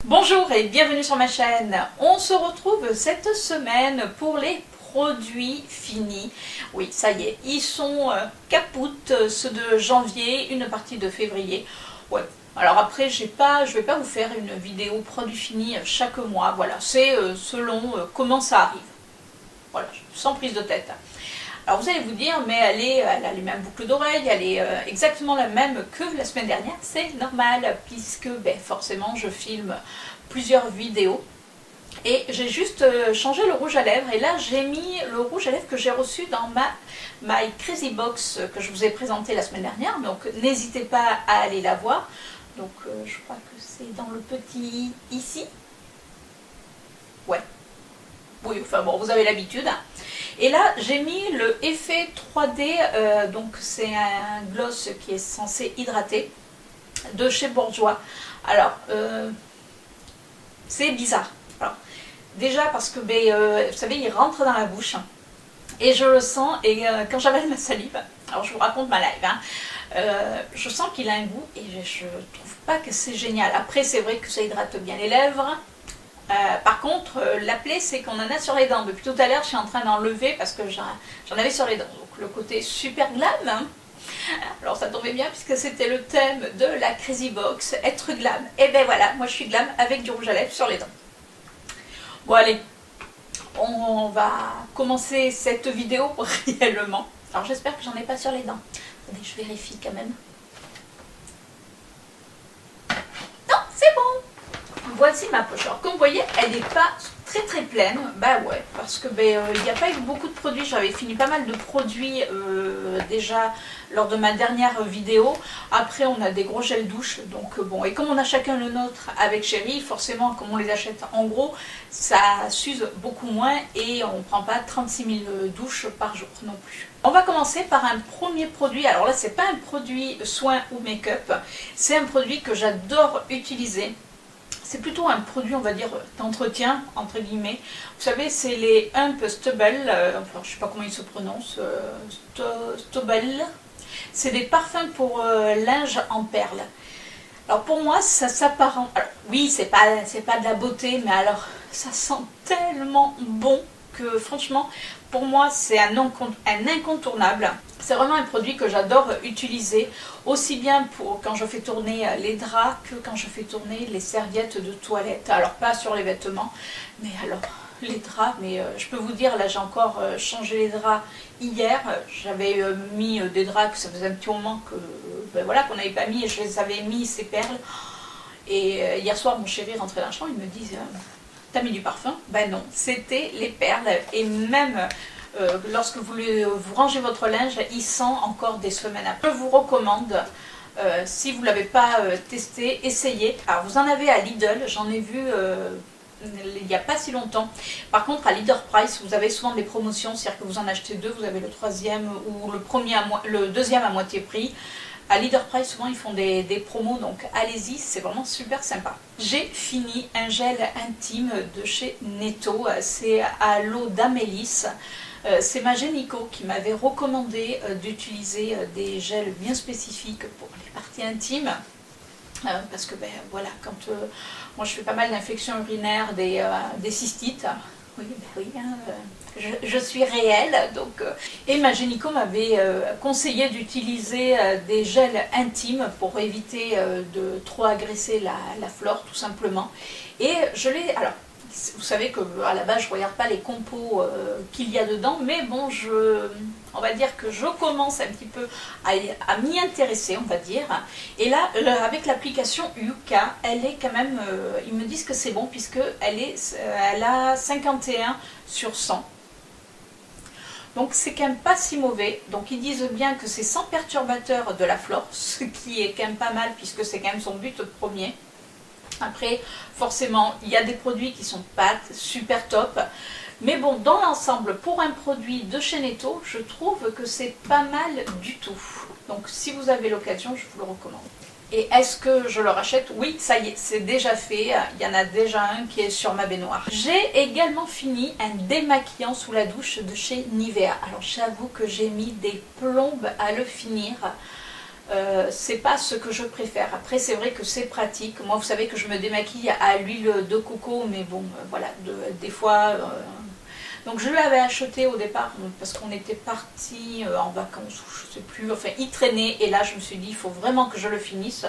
Bonjour et bienvenue sur ma chaîne. On se retrouve cette semaine pour les produits finis. Oui, ça y est, ils sont capoutes, ceux de janvier, une partie de février. Ouais. Alors après, je vais pas vous faire une vidéo produits finis chaque mois. Voilà, c'est selon comment ça arrive. Voilà, sans prise de tête. Alors vous allez vous dire, mais elle a les mêmes boucles d'oreilles, elle est exactement la même que la semaine dernière. C'est normal, puisque forcément je filme plusieurs vidéos. Et j'ai juste changé le rouge à lèvres. Et là j'ai mis le rouge à lèvres que j'ai reçu dans ma My Crazy Box que je vous ai présenté la semaine dernière. Donc n'hésitez pas à aller la voir. Donc je crois que c'est dans le petit ici. Ouais. Oui, enfin bon, vous avez l'habitude. Et là, j'ai mis le effet 3D, donc c'est un gloss qui est censé hydrater, de chez Bourjois. Alors, c'est bizarre. Alors, déjà parce que, vous savez, il rentre dans la bouche, et je le sens, et quand j'avale ma salive, alors je vous raconte ma live, je sens qu'il a un goût, et je trouve pas que c'est génial. Après, c'est vrai que ça hydrate bien les lèvres. Par contre, la plaie, c'est qu'on en a sur les dents. Depuis tout à l'heure, je suis en train d'enlever parce que j'en avais sur les dents. Donc le côté super glam. Alors ça tombait bien puisque c'était le thème de la Crazy Box, être glam. Et ben voilà, moi je suis glam avec du rouge à lèvres sur les dents. Bon allez, on va commencer cette vidéo réellement. Alors j'espère que j'en ai pas sur les dents. Attendez, je vérifie quand même. Non, c'est bon. Voici ma poche. Alors comme vous voyez, elle n'est pas très pleine. Bah ouais, parce que il n'y a pas eu beaucoup de produits. J'avais fini pas mal de produits déjà lors de ma dernière vidéo. Après on a des gros gels douche. Donc bon, et comme on a chacun le nôtre avec Chérie, forcément comme on les achète en gros, ça s'use beaucoup moins et on ne prend pas 36 000 douches par jour non plus. On va commencer par un premier produit. Alors là, c'est pas un produit soin ou make-up. C'est un produit que j'adore utiliser. C'est plutôt un produit, on va dire, d'entretien, entre guillemets. Vous savez, c'est les Hump Stubble, enfin, je ne sais pas comment ils se prononcent, Stubble. C'est des parfums pour linge en perles. Alors pour moi, ça s'apparente... Oui, c'est pas de la beauté, mais alors, ça sent tellement bon que franchement, pour moi, c'est un incontournable. C'est vraiment un produit que j'adore utiliser, aussi bien pour quand je fais tourner les draps que quand je fais tourner les serviettes de toilette. Alors pas sur les vêtements, mais alors les draps, mais je peux vous dire, là j'ai encore changé les draps hier. J'avais mis des draps que ça faisait un petit moment que voilà, qu'on n'avait pas mis et je les avais mis ces perles. Et hier soir, mon chéri rentrait dans la chambre, il me dit t'as mis du parfum? Ben non, c'était les perles. Et même lorsque vous rangez votre linge, il sent encore des semaines après. Je vous recommande, si vous ne l'avez pas testé, essayez. Alors vous en avez à Lidl, j'en ai vu il n'y a pas si longtemps. Par contre à Leader Price, vous avez souvent des promotions, c'est-à-dire que vous en achetez deux, vous avez le troisième ou le deuxième à moitié prix. À Leader Price, souvent ils font des promos, donc allez-y, c'est vraiment super sympa. J'ai fini un gel intime de chez Netto, c'est à l'eau d'Amélis. C'est ma gynéco qui m'avait recommandé d'utiliser des gels bien spécifiques pour les parties intimes. Parce que voilà, quand moi je fais pas mal d'infections urinaires, des cystites. Oui, oui, je suis réelle. Donc, et ma gynéco m'avait conseillé d'utiliser des gels intimes pour éviter de trop agresser la flore, tout simplement. Et je l'ai... Alors, vous savez qu'à la base, je ne regarde pas les compos qu'il y a dedans, mais bon, on va dire que je commence un petit peu à m'y intéresser, on va dire. Et là, avec l'application Yuka, elle est quand même, ils me disent que c'est bon, puisqu'elle a 51 sur 100. Donc c'est quand même pas si mauvais. Donc ils disent bien que c'est sans perturbateur de la flore, ce qui est quand même pas mal, puisque c'est quand même son but premier. Après, forcément, il y a des produits qui sont pas super top. Mais bon, dans l'ensemble, pour un produit de chez Netto, je trouve que c'est pas mal du tout. Donc si vous avez l'occasion, je vous le recommande. Et est-ce que je le rachète? Oui, ça y est, c'est déjà fait. Il y en a déjà un qui est sur ma baignoire. J'ai également fini un démaquillant sous la douche de chez Nivea. Alors j'avoue que j'ai mis des plombes à le finir. c'est pas ce que je préfère. Après c'est vrai que c'est pratique. Moi vous savez que je me démaquille à l'huile de coco, mais bon voilà, des fois... Donc je l'avais acheté au départ parce qu'on était parti en vacances, ou je sais plus, enfin il traînait et là je me suis dit il faut vraiment que je le finisse.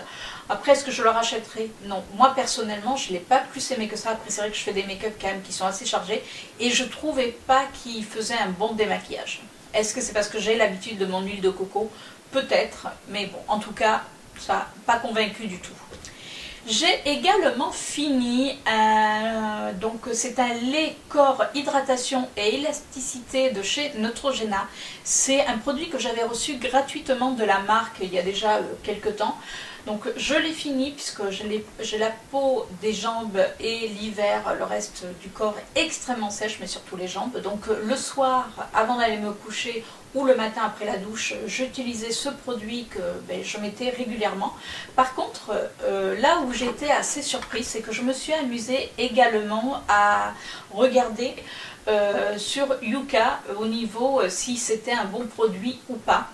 Après est-ce que je le rachèterai? Non, moi personnellement je ne l'ai pas plus aimé que ça. Après c'est vrai que je fais des make-up quand même qui sont assez chargés et je trouvais pas qu'il faisait un bon démaquillage. Est-ce que c'est parce que j'ai l'habitude de mon huile de coco? Peut-être, mais bon en tout cas ça pas convaincu du tout. J'ai également fini, donc c'est un lait corps hydratation et élasticité de chez Neutrogena. C'est un produit que j'avais reçu gratuitement de la marque il y a déjà quelques temps. Donc je l'ai fini puisque j'ai la peau des jambes et l'hiver, le reste du corps est extrêmement sèche, mais surtout les jambes. Donc le soir, avant d'aller me coucher ou le matin après la douche, j'utilisais ce produit que je mettais régulièrement. Par contre, là où j'étais assez surprise, c'est que je me suis amusée également à regarder sur Yuka au niveau si c'était un bon produit ou pas.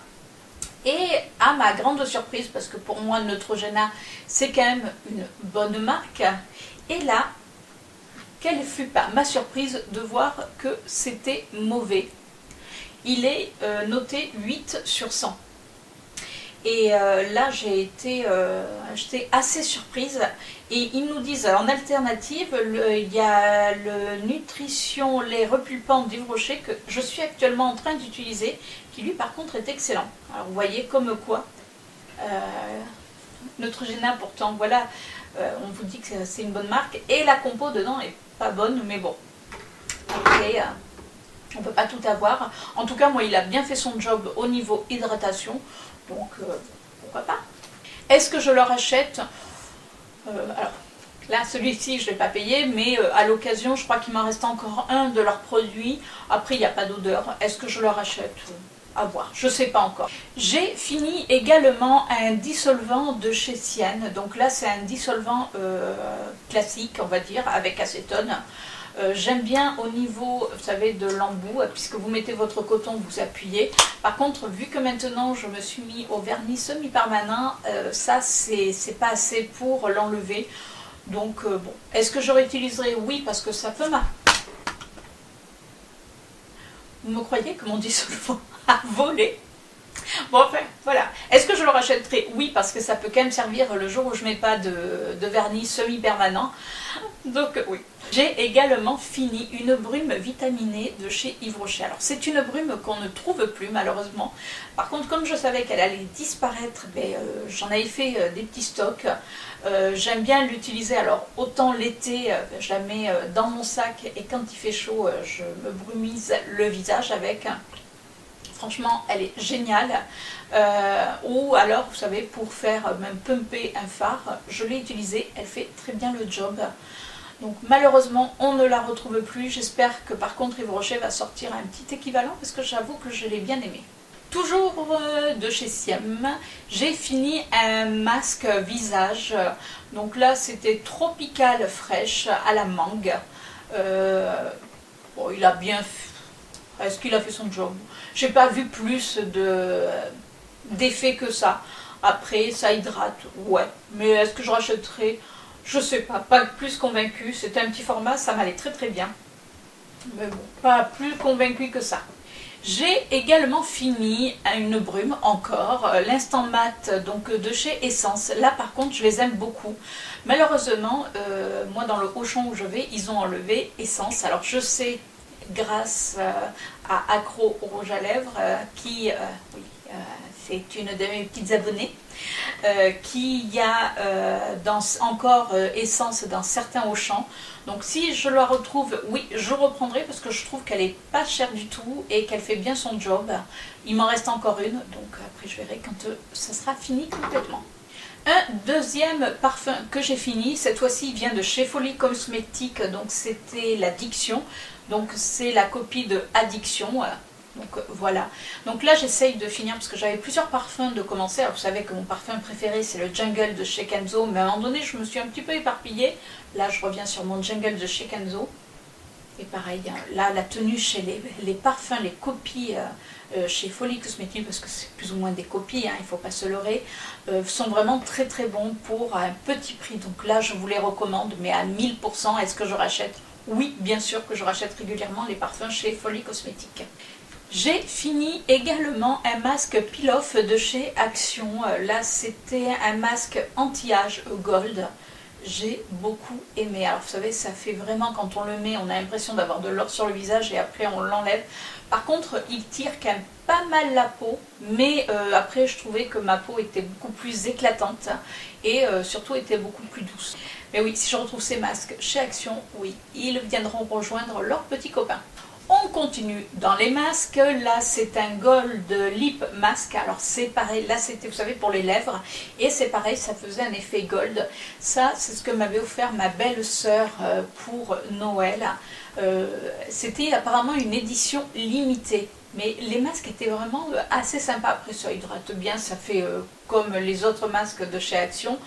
Et à ma grande surprise, parce que pour moi Neutrogena c'est quand même une bonne marque, et là, quelle fut pas ma surprise de voir que c'était mauvais. Il est noté 8 sur 100. Et là j'étais assez surprise. Et ils nous disent en alternative, il y a le Nutrition lait repulpant d'Yves Rocher que je suis actuellement en train d'utiliser, qui lui par contre est excellent. Alors vous voyez comme quoi, Neutrogena pourtant voilà, on vous dit que c'est une bonne marque, et la compo dedans est pas bonne, mais bon, après on peut pas tout avoir. En tout cas moi il a bien fait son job au niveau hydratation, donc pourquoi pas. Est-ce que je le rachète? Alors là celui-ci je ne l'ai pas payé, mais à l'occasion je crois qu'il m'en reste encore un de leurs produits. Après il n'y a pas d'odeur. Est-ce que je le rachète? À voir, je ne sais pas encore. J'ai fini également un dissolvant de chez Sienne. Donc là c'est un dissolvant classique on va dire, avec acétone. J'aime bien au niveau, vous savez, de l'embout, puisque vous mettez votre coton, vous appuyez. Par contre, vu que maintenant je me suis mis au vernis semi-permanent, ça c'est pas assez pour l'enlever. Donc bon, est-ce que je réutiliserai? Oui, parce que ça peut Vous me croyez que mon dissolvant a volé? Bon enfin, voilà. Est-ce que je le rachèterai? Oui, parce que ça peut quand même servir le jour où je mets pas de vernis semi-permanent. Donc oui. J'ai également fini une brume vitaminée de chez Yves Rocher. Alors c'est une brume qu'on ne trouve plus malheureusement. Par contre, comme je savais qu'elle allait disparaître, j'en avais fait des petits stocks. J'aime bien l'utiliser, alors autant l'été, je la mets dans mon sac et quand il fait chaud, je me brumise le visage avec. Franchement, elle est géniale. Ou alors, vous savez, pour faire même pumper un fard, je l'ai utilisée, elle fait très bien le job. Donc malheureusement, on ne la retrouve plus. J'espère que par contre Yves Rocher va sortir un petit équivalent parce que j'avoue que je l'ai bien aimé. Toujours de chez Siem, j'ai fini un masque visage. Donc là, c'était Tropical Fresh à la mangue. Bon, il a bien fait. Est-ce qu'il a fait son job? J'ai pas vu plus d'effet que ça. Après, ça hydrate, ouais. Mais est-ce que je rachèterai? Je sais pas plus convaincue. C'était un petit format, ça m'allait très très bien. Mais bon, pas plus convaincue que ça. J'ai également fini une brume encore, l'instant mat donc de chez Essence. Là par contre je les aime beaucoup. Malheureusement, moi dans le Auchan où je vais, ils ont enlevé Essence. Alors je sais grâce à Accro Rouge à Lèvres qui, c'est une de mes petites abonnées, qui y a encore Essence dans certains Auchan. Donc si je la retrouve, oui, je reprendrai parce que je trouve qu'elle est pas chère du tout et qu'elle fait bien son job. Il m'en reste encore une, donc après je verrai quand ça sera fini complètement. Un deuxième parfum que j'ai fini, cette fois-ci il vient de chez Folie Cosmétique, donc c'était l'Addiction. Donc c'est la copie de Addiction. Donc voilà, donc là j'essaye de finir parce que j'avais plusieurs parfums de commencer. Alors vous savez que mon parfum préféré c'est le Jungle de chez Kenzo, mais à un moment donné je me suis un petit peu éparpillée. Là je reviens sur mon Jungle de chez Kenzo. Et pareil, là la tenue chez les parfums, les copies chez Folie Cosmétique, parce que c'est plus ou moins des copies, hein, il ne faut pas se leurrer, sont vraiment très très bons pour un petit prix. Donc là, je vous les recommande, mais à 1000%, est-ce que je rachète? Oui, bien sûr que je rachète régulièrement les parfums chez Folie Cosmétique. J'ai fini également un masque peel-off de chez Action. Là, c'était un masque anti-âge gold. J'ai beaucoup aimé. Alors, vous savez, ça fait vraiment, quand on le met, on a l'impression d'avoir de l'or sur le visage et après on l'enlève. Par contre, il tire quand même pas mal la peau, mais après, je trouvais que ma peau était beaucoup plus éclatante et surtout était beaucoup plus douce. Mais oui, si je retrouve ces masques chez Action, oui, ils viendront rejoindre leurs petits copains. On continue dans les masques. Là, c'est un Gold Lip Mask. Alors, c'est pareil. Là, c'était, vous savez, pour les lèvres. Et c'est pareil, ça faisait un effet gold. Ça, c'est ce que m'avait offert ma belle-sœur pour Noël. C'était apparemment une édition limitée. Mais les masques étaient vraiment assez sympas. Après, ça hydrate bien. Ça fait comme les autres masques de chez Action.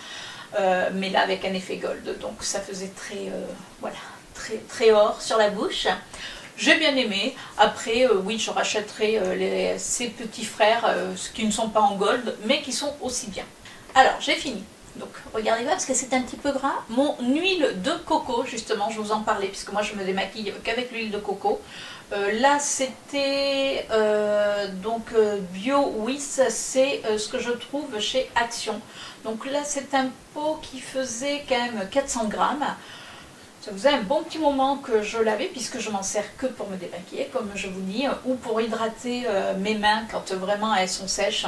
Mais là, avec un effet gold. Donc, ça faisait très, voilà, très or sur la bouche. J'ai bien aimé. Après, oui, je rachèterai ces petits frères qui ne sont pas en gold, mais qui sont aussi bien. Alors, j'ai fini. Donc, regardez là, parce que c'est un petit peu gras. Mon huile de coco, justement, je vous en parlais, puisque moi, je me démaquille qu'avec l'huile de coco. Là, c'était donc Bio Wiss, c'est ce que je trouve chez Action. Donc là, c'est un pot qui faisait quand même 400 grammes. Ça faisait un bon petit moment que je l'avais, puisque je m'en sers que pour me démaquiller, comme je vous dis, ou pour hydrater mes mains quand vraiment elles sont sèches.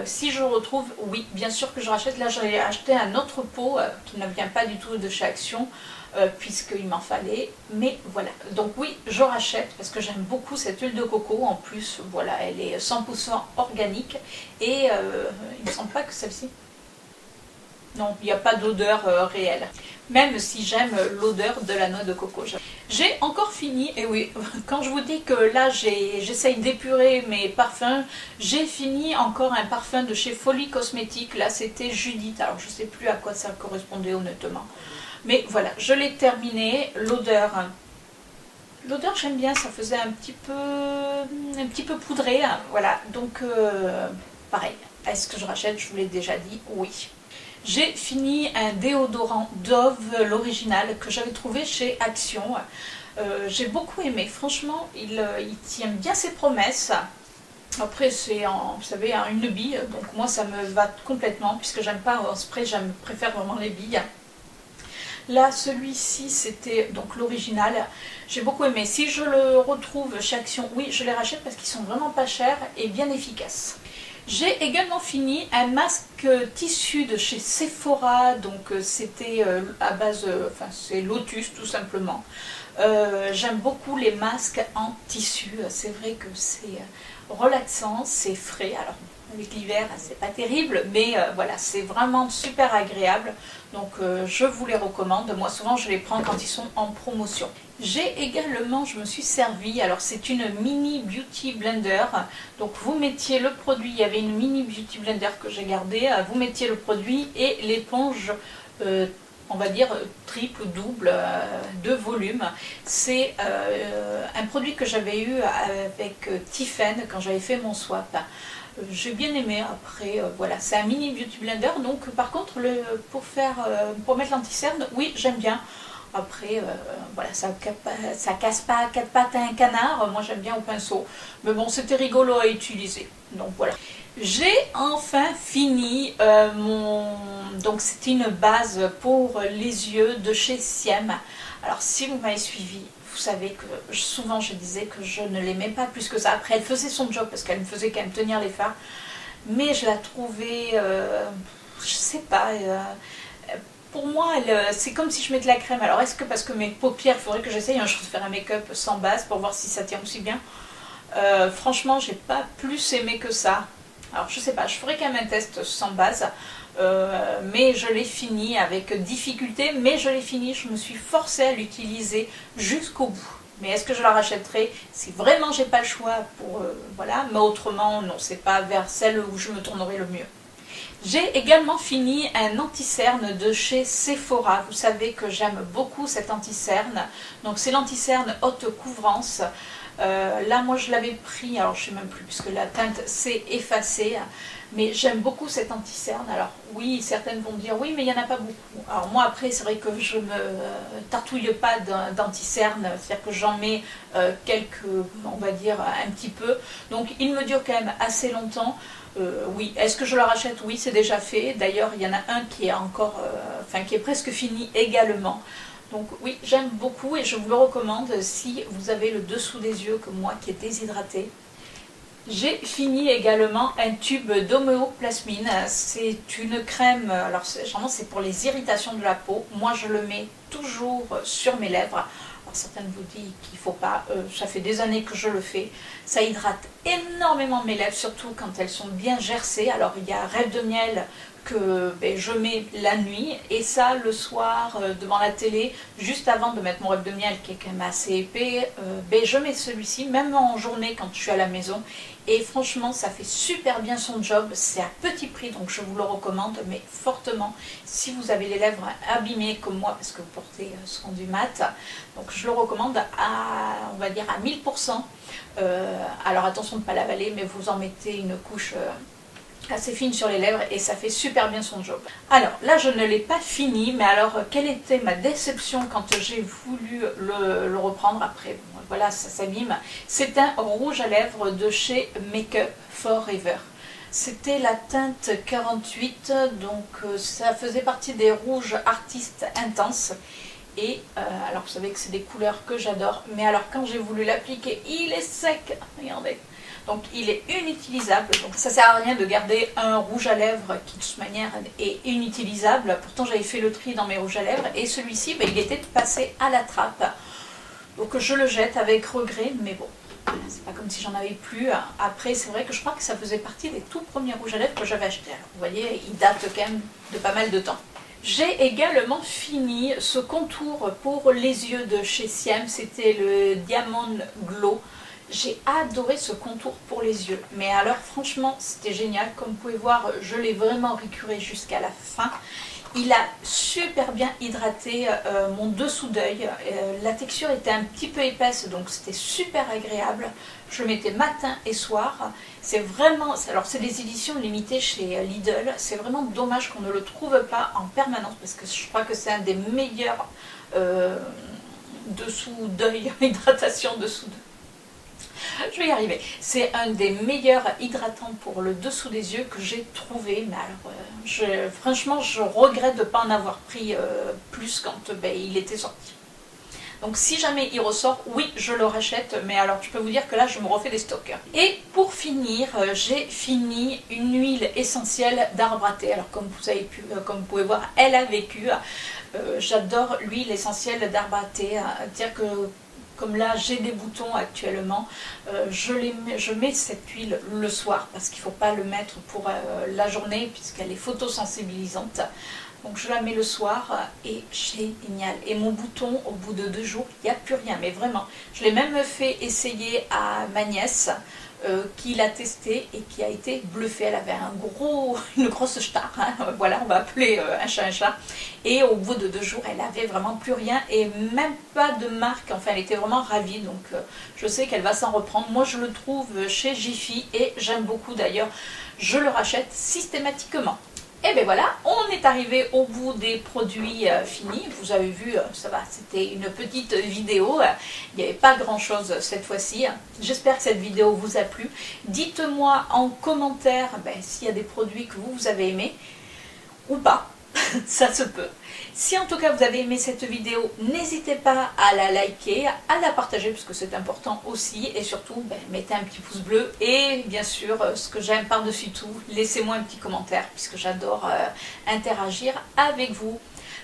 Si je retrouve, oui, bien sûr que je rachète. Là, j'ai acheté un autre pot qui ne vient pas du tout de chez Action, puisqu'il m'en fallait. Mais voilà, donc oui, je rachète parce que j'aime beaucoup cette huile de coco. En plus, voilà, elle est 100% organique et il ne me semble pas que celle-ci... Non, il n'y a pas d'odeur réelle. Même si j'aime l'odeur de la noix de coco. J'ai encore fini, et oui, quand je vous dis que là j'essaye d'épurer mes parfums, j'ai fini encore un parfum de chez Folie Cosmétique. Là c'était Judith, alors je ne sais plus à quoi ça correspondait honnêtement. Mais voilà, je l'ai terminé. L'odeur j'aime bien, ça faisait un petit peu poudré. Hein, voilà, donc pareil. Est-ce que je rachète? Je vous l'ai déjà dit, oui. J'ai fini un déodorant Dove, l'original, que j'avais trouvé chez Action. J'ai beaucoup aimé, franchement, il tient bien ses promesses. Après, c'est, vous savez, une bille, donc moi ça me va complètement, puisque j'aime pas en spray, je préfère vraiment les billes. Là, celui-ci, c'était donc l'original. J'ai beaucoup aimé. Si je le retrouve chez Action, oui, je les rachète parce qu'ils sont vraiment pas chers et bien efficaces. J'ai également fini un masque tissu de chez Sephora, donc c'était à base, enfin c'est Lotus tout simplement. J'aime beaucoup les masques en tissu, c'est vrai que c'est relaxant, c'est frais. Alors avec l'hiver c'est pas terrible, mais voilà, c'est vraiment super agréable. Donc je vous les recommande. Moi souvent je les prends quand ils sont en promotion. J'ai également, je me suis servi, alors c'est une mini beauty blender. Donc vous mettiez le produit, il y avait une mini beauty blender que j'ai gardée. Vous mettiez le produit et l'éponge, on va dire triple ou double de volume. C'est un produit que j'avais eu avec Tiffen quand j'avais fait mon swap. J'ai bien aimé. Après voilà, c'est un mini beauty blender, donc par contre pour mettre l'anti-cerne, oui j'aime bien. Après voilà, ça casse pas quatre pattes à un canard, moi j'aime bien au pinceau, mais bon c'était rigolo à utiliser, donc voilà. J'ai enfin fini donc c'était une base pour les yeux de chez Siem. Alors si vous m'avez suivi, vous savez que souvent je disais que je ne l'aimais pas plus que ça. Après elle faisait son job parce qu'elle me faisait quand même tenir les fards, mais je la trouvais, je sais pas, pour moi c'est comme si je mettais de la crème. Alors est-ce que parce que mes paupières, il faudrait que j'essaye un jour de faire un make-up sans base pour voir si ça tient aussi bien. Franchement j'ai pas plus aimé que ça. Alors je sais pas, je ferai quand même un test sans base, mais je l'ai fini avec difficulté, mais je l'ai fini, je me suis forcée à l'utiliser jusqu'au bout. Mais est-ce que je la rachèterai si vraiment j'ai pas le choix pour voilà, mais autrement non, c'est pas vers celle où je me tournerai le mieux. J'ai également fini un anti-cerne de chez Sephora. Vous savez que j'aime beaucoup cet anti-cerne. Donc c'est l'anti-cerne haute couvrance. Là moi je l'avais pris, alors je sais même plus puisque la teinte s'est effacée, mais j'aime beaucoup cette anti-cerne. Alors oui, certaines vont me dire oui mais il n'y en a pas beaucoup. Alors moi après c'est vrai que je me tartouille pas d'anti-cerne, c'est-à-dire que j'en mets quelques, on va dire un petit peu, donc il me dure quand même assez longtemps. Oui, est-ce que je le rachète? Oui, c'est déjà fait. D'ailleurs, il y en a un qui est encore, qui est presque fini également. Donc oui, j'aime beaucoup et je vous le recommande si vous avez le dessous des yeux comme moi qui est déshydraté. J'ai fini également un tube d'homéoplasmine. C'est une crème, alors généralement c'est pour les irritations de la peau. Moi je le mets toujours sur mes lèvres. Alors certaines vous disent qu'il ne faut pas, ça fait des années que je le fais. Ça hydrate énormément mes lèvres, surtout quand elles sont bien gercées. Alors il y a Rêve de miel que je mets la nuit et ça le soir devant la télé, juste avant de mettre mon Rêve de miel qui est quand même assez épais, je mets celui-ci même en journée quand je suis à la maison et franchement ça fait super bien son job. C'est à petit prix donc je vous le recommande mais fortement si vous avez les lèvres abîmées comme moi parce que vous portez ce rendu mat, donc je le recommande à, on va dire à 1000%. Alors attention de ne pas l'avaler mais vous en mettez une couche assez fine sur les lèvres et ça fait super bien son job. Alors là je ne l'ai pas fini, mais alors quelle était ma déception quand j'ai voulu le reprendre après, bon, voilà ça s'abîme. C'est un rouge à lèvres de chez Make Up For Ever. C'était la teinte 48, donc ça faisait partie des rouges artistes intenses. Et alors vous savez que c'est des couleurs que j'adore, mais alors quand j'ai voulu l'appliquer, il est sec, regardez. Donc il est inutilisable, donc ça sert à rien de garder un rouge à lèvres qui de toute manière est inutilisable. Pourtant j'avais fait le tri dans mes rouges à lèvres et celui-ci il était passé à la trappe. Donc je le jette avec regret, mais bon, c'est pas comme si j'en avais plus. Après c'est vrai que je crois que ça faisait partie des tout premiers rouges à lèvres que j'avais achetés. Alors vous voyez, il date quand même de pas mal de temps. J'ai également fini ce contour pour les yeux de chez Siem, c'était le Diamond Glow. J'ai adoré ce contour pour les yeux, mais alors franchement c'était génial, comme vous pouvez voir je l'ai vraiment récuré jusqu'à la fin. Il a super bien hydraté mon dessous d'œil, la texture était un petit peu épaisse donc c'était super agréable. Je le mettais matin et soir, c'est vraiment, alors c'est des éditions limitées chez Lidl, c'est vraiment dommage qu'on ne le trouve pas en permanence parce que je crois que c'est un des meilleurs dessous d'œil, hydratation dessous d'œil. Je vais y arriver. C'est un des meilleurs hydratants pour le dessous des yeux que j'ai trouvé. Mais alors, franchement, je regrette de ne pas en avoir pris plus quand il était sorti. Donc si jamais il ressort, oui, je le rachète. Mais alors, je peux vous dire que là, je me refais des stocks. Et pour finir, j'ai fini une huile essentielle d'arbre à thé. Alors, comme vous pouvez voir, elle a vécu. J'adore l'huile essentielle d'arbre à thé. Dire que comme là j'ai des boutons actuellement, je mets cette huile le soir parce qu'il ne faut pas le mettre pour la journée puisqu'elle est photosensibilisante. Donc je la mets le soir et génial. Et mon bouton au bout de 2 jours, il n'y a plus rien. Mais vraiment, je l'ai même fait essayer à ma nièce qui l'a testé et qui a été bluffée. Elle avait une grosse star, hein. Voilà, on va appeler un chat un chat. Et au bout de 2 jours, elle avait vraiment plus rien et même pas de marque. Enfin, elle était vraiment ravie. Donc, je sais qu'elle va s'en reprendre. Moi, je le trouve chez Jiffy et j'aime beaucoup d'ailleurs. Je le rachète systématiquement. Et bien voilà, on est arrivé au bout des produits finis. Vous avez vu, ça va, c'était une petite vidéo. Il n'y avait pas grand chose cette fois-ci. J'espère que cette vidéo vous a plu. Dites-moi en commentaire s'il y a des produits que vous avez aimés ou pas. Ça se peut. Si en tout cas vous avez aimé cette vidéo, n'hésitez pas à la liker, à la partager parce que c'est important aussi et surtout mettez un petit pouce bleu et bien sûr ce que j'aime par-dessus tout, laissez-moi un petit commentaire puisque j'adore interagir avec vous.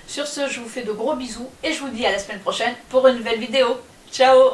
Sur ce, je vous fais de gros bisous et je vous dis à la semaine prochaine pour une nouvelle vidéo. Ciao!